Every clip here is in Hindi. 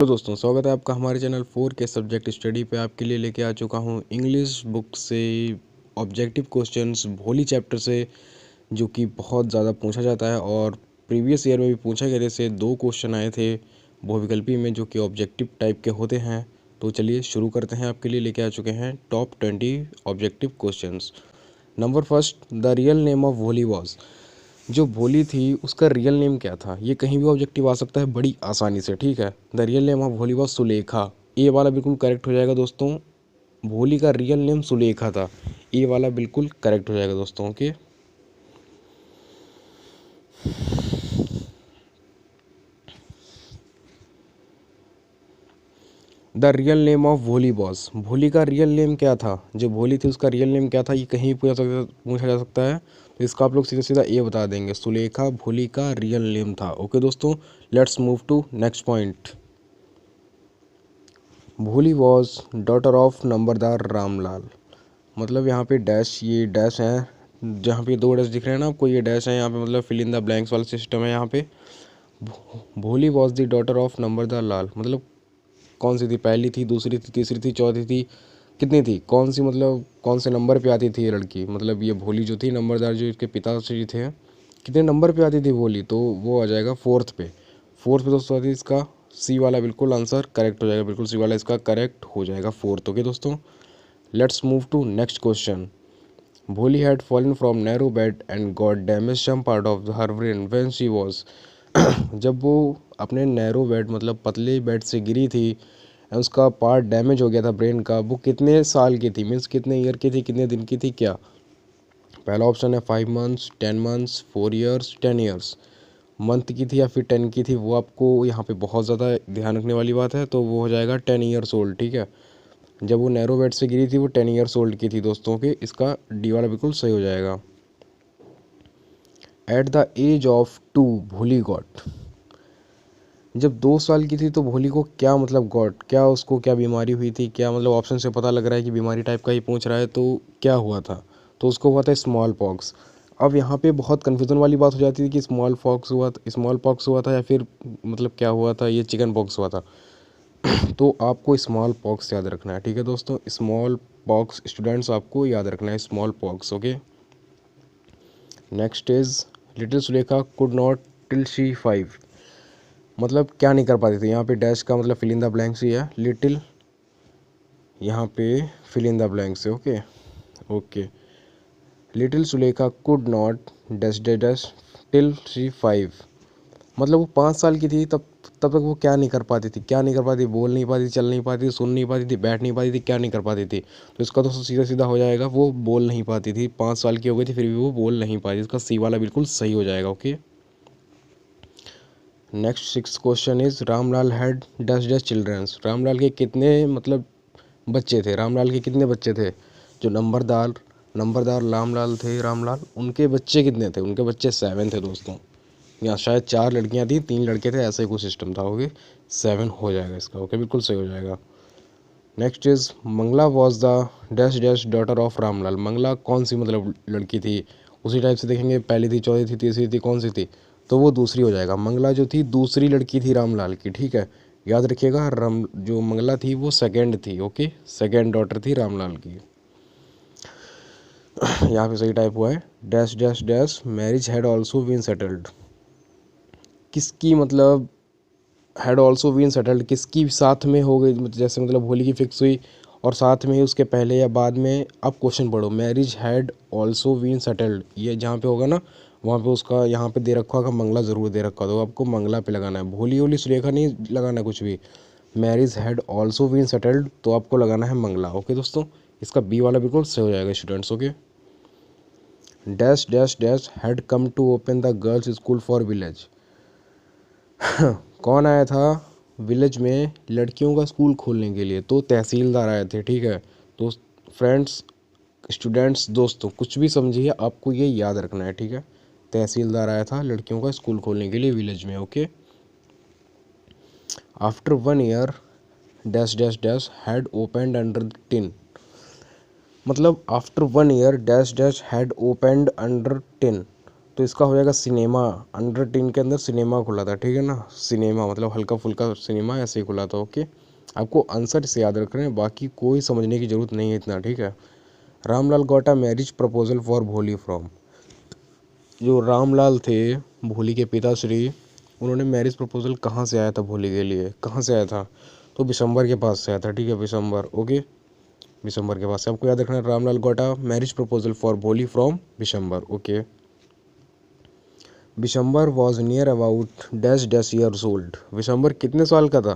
तो दोस्तों स्वागत है आपका हमारे चैनल 4 के सब्जेक्ट स्टडी पे। आपके लिए लेके आ चुका हूँ इंग्लिश बुक से ऑब्जेक्टिव क्वेश्चंस भोली चैप्टर से, जो कि बहुत ज़्यादा पूछा जाता है और प्रीवियस ईयर में भी पूछा गया। जैसे 2 क्वेश्चन आए थे बहुविकल्पी में जो कि ऑब्जेक्टिव टाइप के होते हैं। तो चलिए शुरू करते हैं। आपके लिए लेके आ चुके हैं top 20 objective questions. Number first, the real name of भोली वॉज। जो भोली थी उसका रियल नेम क्या था? ये कहीं भी ऑब्जेक्टिव आ सकता है बड़ी आसानी से, ठीक है। द रियल नेम ऑफ भोली वॉज सुलेखा। ए वाला बिल्कुल करेक्ट हो जाएगा दोस्तों। भोली का रियल नेम सुलेखा था। ए वाला बिल्कुल करेक्ट हो जाएगा दोस्तों। Okay, the real name of भोली बॉस। भोली का रियल नेम क्या था? जो भोली थी उसका रियल नेम क्या था? ये कहीं भी पूछा जा सकता है। तो इसका आप लोग सीधा सीधा ए बता देंगे, सुलेखा भोली का रियल नेम था। ओके दोस्तों, let's move to next point. Bholi was daughter of नंबरदार रामलाल। मतलब यहाँ पे डैश, ये डैश है, जहाँ पे 2 डैश दिख रहे हैं ना आपको, ये डैश है यहाँ पे, मतलब फिल इन द ब्लैंक्स वाला सिस्टम है यहाँ पे। भोली वॉज द डॉटर ऑफ नंबरदार लाल, मतलब कौन सी थी? पहली थी, दूसरी थी, तीसरी थी, चौथी थी, कितनी थी? कौन सी, मतलब कौन से नंबर पे आती थी ये लड़की? मतलब ये भोली जो थी, नंबरदार जो इसके पिताश्री थे, कितने नंबर पे आती थी भोली? तो वो आ जाएगा 4th पे। 4th पे दोस्तों आती इसका सी वाला बिल्कुल आंसर करेक्ट हो जाएगा। बिल्कुल सी वाला इसका करेक्ट हो जाएगा 4th। ओके दोस्तों, let's move to next question. Bholi had fallen from narrow bed and got damage some part of her brain when she was. जब वो अपने नैरो बेड, मतलब पतले बेड से गिरी थी, उसका पार्ट डैमेज हो गया था ब्रेन का। वो कितने साल की थी, मीन्स कितने ईयर की थी, कितने दिन की थी, क्या? पहला ऑप्शन है 5 months, 10 months, 4 years, 10 years. Month की थी या फिर 10 की थी, वो आपको यहाँ पे बहुत ज़्यादा ध्यान रखने वाली बात है। तो वो हो जाएगा 10 ईयर्स ओल्ड, ठीक है। जब वो नैरो बेड से गिरी थी वो 10 ईयर्स ओल्ड की थी दोस्तों के। इसका डी वाला बिल्कुल सही हो जाएगा। एट द एज ऑफ 2 भोली गॉट। जब 2 साल की थी तो भोली को क्या, मतलब गॉट क्या, उसको क्या बीमारी हुई थी? क्या मतलब ऑप्शन से पता लग रहा है कि बीमारी टाइप का ही पूछ रहा है, तो क्या हुआ था? तो उसको हुआ था स्मॉल पॉक्स। अब यहाँ पे बहुत कन्फ्यूज़न वाली बात हो जाती थी कि स्मॉल पॉक्स हुआ था या फिर मतलब क्या हुआ था, ये चिकन पॉक्स हुआ था। तो आपको स्मॉल पॉक्स याद रखना है, ठीक है दोस्तों। स्मॉल पॉक्स स्टूडेंट्स आपको याद रखना है, small pox. Okay, next is little Sulekha could not till she 5। मतलब क्या नहीं कर पाती थी? यहाँ पे डैश का मतलब फिल इन द ब्लैंक्स ही है। लिटिल, यहाँ पे फिल इन द ब्लैंक्स है। Okay okay, little Sulekha could not dash dash dash till she 5। मतलब वो 5 साल की थी तब तक वो क्या नहीं कर पाती थी? क्या नहीं कर पाती? बोल नहीं पाती, चल नहीं पाती, सुन नहीं पाती थी, बैठ नहीं पाती थी, क्या नहीं कर पाती थी? तो इसका दोस्तों सीधा सीधा हो जाएगा, वो बोल नहीं पाती थी। 5 साल की हो गई थी फिर भी वो बोल नहीं पाती। इसका सी वाला बिल्कुल सही हो जाएगा। Okay, next 6th question is Ramlal had dash dash childrens. Ramlal के कितने मतलब बच्चे थे? रामलाल के कितने बच्चे थे? जो नंबरदार नंबरदार रामलाल थे, रामलाल, उनके बच्चे कितने थे? उनके बच्चे 7 थे दोस्तों। यहाँ शायद 4 लड़कियाँ थी, 3 लड़के थे, ऐसा ही कुछ सिस्टम था। ओके, 7 हो जाएगा इसका। ओके, बिल्कुल सही हो जाएगा। Next is Mangala was the dash dash daughter of Ramlal. Mangala कौन सी मतलब लड़की थी? उसी टाइप से देखेंगे, पहली थी, चौथी थी, तीसरी थी, कौन सी थी? तो वो दूसरी हो जाएगा। मंगला जो थी दूसरी लड़की थी रामलाल की, ठीक है। याद रखिएगा, राम जो मंगला थी वो सेकंड थी। ओके, सेकंड डॉटर थी रामलाल की। यहाँ पे सही टाइप हुआ है, dash dash dash marriage had also been settled. किसकी मतलब हैड ऑल्सो बीन सेटल्ड, किसकी साथ में हो गई? जैसे मतलब होली की फिक्स हुई और साथ में ही उसके पहले या बाद में। अब क्वेश्चन पढ़ो, marriage had also been settled, ये जहाँ पे होगा ना वहाँ पे उसका यहाँ पे दे रखा होगा मंगला, ज़रूर दे रखा होगा। आपको मंगला पे लगाना है, भोली ओली सुलेखा नहीं लगाना कुछ भी। Marriage had also been settled तो आपको लगाना है मंगला। ओके दोस्तों, इसका बी वाला बिल्कुल सही हो जाएगा students. Okay, dash dash dash had come to open the girls school for village. कौन आया था विलेज में लड़कियों का स्कूल खोलने के लिए? तो तहसीलदार आए थे, ठीक है। तो फ्रेंड्स, स्टूडेंट्स, दोस्तों, कुछ भी समझिए, आपको ये याद रखना है, ठीक है। तहसीलदार आया था लड़कियों का स्कूल खोलने के लिए विलेज में। Okay, after 1 year dash dash dash had opened under tin. मतलब after 1 year dash dash had opened under tin. तो इसका हो जाएगा सिनेमा। अंडर 10 के अंदर सिनेमा खुला था, ठीक है ना। सिनेमा मतलब हल्का फुल्का सिनेमा ऐसे ही खुला था। ओके, आपको आंसर से याद रख रहे हैं, बाकी कोई समझने की ज़रूरत नहीं है इतना, ठीक है। Ramlal got a marriage proposal for Bholi from. जो रामलाल थे, भोली के पिताश्री, उन्होंने मैरिज प्रपोजल कहाँ से आया था भोली के लिए, कहाँ से आया था, तो बिशंबर के पास से आया था, ठीक है, बिशंबर। ओके, बिशंबर के पास से आपको याद रखना है। Ramlal got a marriage proposal for Bholi from Bishambar. Okay, Bishambar was near about dash dash years old. Bishambar कितने साल का था,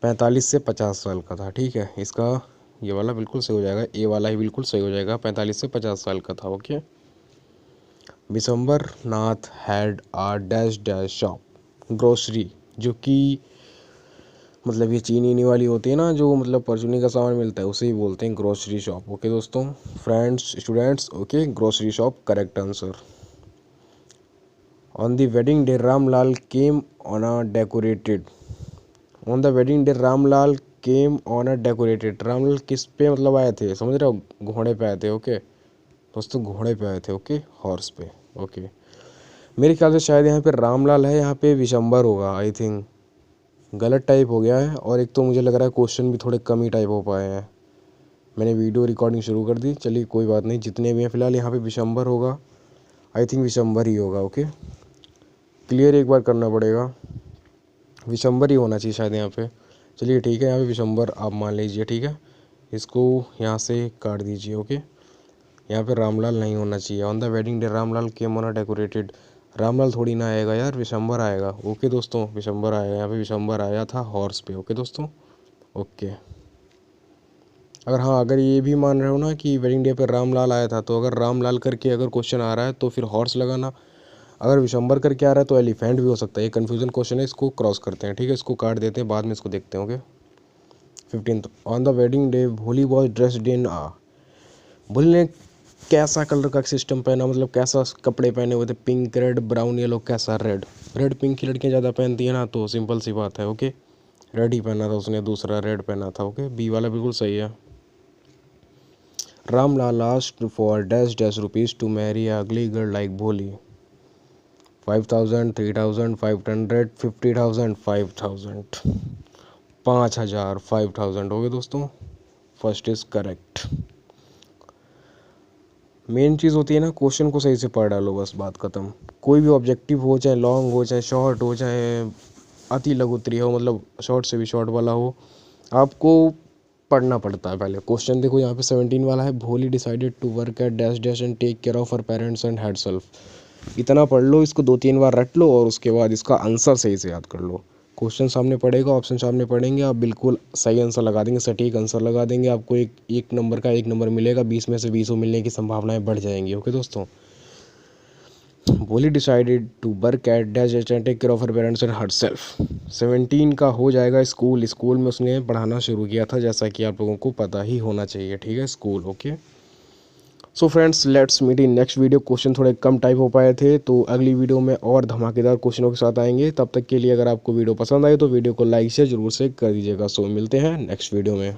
45 से 50 साल का था, ठीक है। इसका ये वाला बिल्कुल सही हो जाएगा, ए वाला ही बिल्कुल सही हो जाएगा, 45 से 50 साल का था। Okay, Bishambar Nath had a dash dash shop, grocery, जो कि मतलब ये चीनी वाली होती है ना, जो मतलब परचूनी का सामान मिलता है, उसे ही बोलते हैं ग्रोसरी शॉप। ओके दोस्तों, friends, students, okay, grocery shop correct answer. On the wedding day Ramlal came on a decorated. On the wedding day Ramlal came on a decorated. Ramlal किस पे मतलब आए थे, समझ रहे हो, घोड़े पे आए थे। ओके दोस्तों, घोड़े पे आए थे। ओके, हॉर्स पे। ओके, मेरे ख्याल से शायद यहाँ पे रामलाल है, यहाँ पे विशंबर होगा, आई थिंक गलत टाइप हो गया है। और एक तो मुझे लग रहा है क्वेश्चन भी थोड़े कम ही टाइप हो पाए हैं। मैंने वीडियो रिकॉर्डिंग शुरू कर दी, चलिए कोई बात नहीं, जितने भी हैं फिलहाल यहाँ पे विशंबर होगा, आई थिंक विशंबर ही होगा। ओके, क्लियर एक बार करना पड़ेगा, विशंबर ही होना चाहिए शायद यहाँ पे। चलिए ठीक है, यहाँ पे विशंबर आप मान लीजिए, ठीक है। इसको यहाँ से काट दीजिए। ओके, यहाँ पे रामलाल नहीं होना चाहिए। On the wedding day Ramlal came on a decorated, Ramlal थोड़ी ना आएगा यार, विशंबर आएगा। ओके दोस्तों, विशंबर आएगा, यहाँ पे विशंबर आया था हॉर्स पे। ओके दोस्तों, ओके। अगर हाँ, अगर ये भी मान रहे हो ना कि वेडिंग डे पर रामलाल आया था, तो अगर रामलाल करके अगर क्वेश्चन आ रहा है तो फिर हॉर्स लगाना, अगर विशंबर करके आ रहा है तो एलिफेंट भी हो सकता है। ये कन्फ्यूजन क्वेश्चन है, इसको क्रॉस करते हैं, ठीक है, इसको काट देते हैं, बाद में इसको देखते हैं। Okay, 15th, on the wedding day भोली वॉज ड्रेस्ड इन आ। भोली ने कैसा कलर का सिस्टम पहना, मतलब कैसा कपड़े पहने हुए थे, पिंक, रेड, ब्राउन, येलो, कैसा, रेड। रेड पिंक की लड़कियाँ ज़्यादा पहनती है ना, तो सिंपल सी बात है। ओके, रेड ही पहना था उसने, दूसरा रेड पहना था। ओके, बी वाला बिल्कुल सही है। Ramlal asked for dash dash rupees to marry a ugly girl like Bholi. 5,000, 3,000, 500, 50,000, 5,000, 5,000, 5,000 हो गए दोस्तों। First is correct. मेन चीज़ होती है ना, क्वेश्चन को सही से पढ़ डालो, बस बात खत्म। कोई भी ऑब्जेक्टिव हो, चाहे लॉन्ग हो, चाहे शॉर्ट हो, चाहे अति लघु उत्तरीय हो, मतलब शॉर्ट से भी शॉर्ट वाला हो, आपको पढ़ना पड़ता है पहले। क्वेश्चन देखो यहाँ पे 17 वाला है, Bholi decided to work at dash dash and take care of her parents and herself. इतना पढ़ लो, इसको 2-3 बार रट लो और उसके बाद इसका आंसर सही से याद कर लो। क्वेश्चन सामने पड़ेगा, ऑप्शन सामने पढ़ेंगे, आप बिल्कुल सही आंसर लगा देंगे, सटीक आंसर लगा देंगे, आपको एक नंबर का 1 नंबर मिलेगा, 20 में से 20 मिलने की संभावनाएं बढ़ जाएंगी। ओके दोस्तों, Bholi decided to work at dash dash and take care of her parents and herself. 17 का हो जाएगा स्कूल। स्कूल में उसने पढ़ाना शुरू किया था, जैसा कि आप लोगों को पता ही होना चाहिए, ठीक है, school. Okay, so friends, let's meet in next video. Question थोड़े कम टाइप हो पाए थे, तो अगली वीडियो में और धमाकेदार क्वेश्चनों के साथ आएंगे। तब तक के लिए अगर आपको वीडियो पसंद आए तो वीडियो को लाइक से ज़रूर से कर दीजिएगा। सो मिलते हैं नेक्स्ट वीडियो में।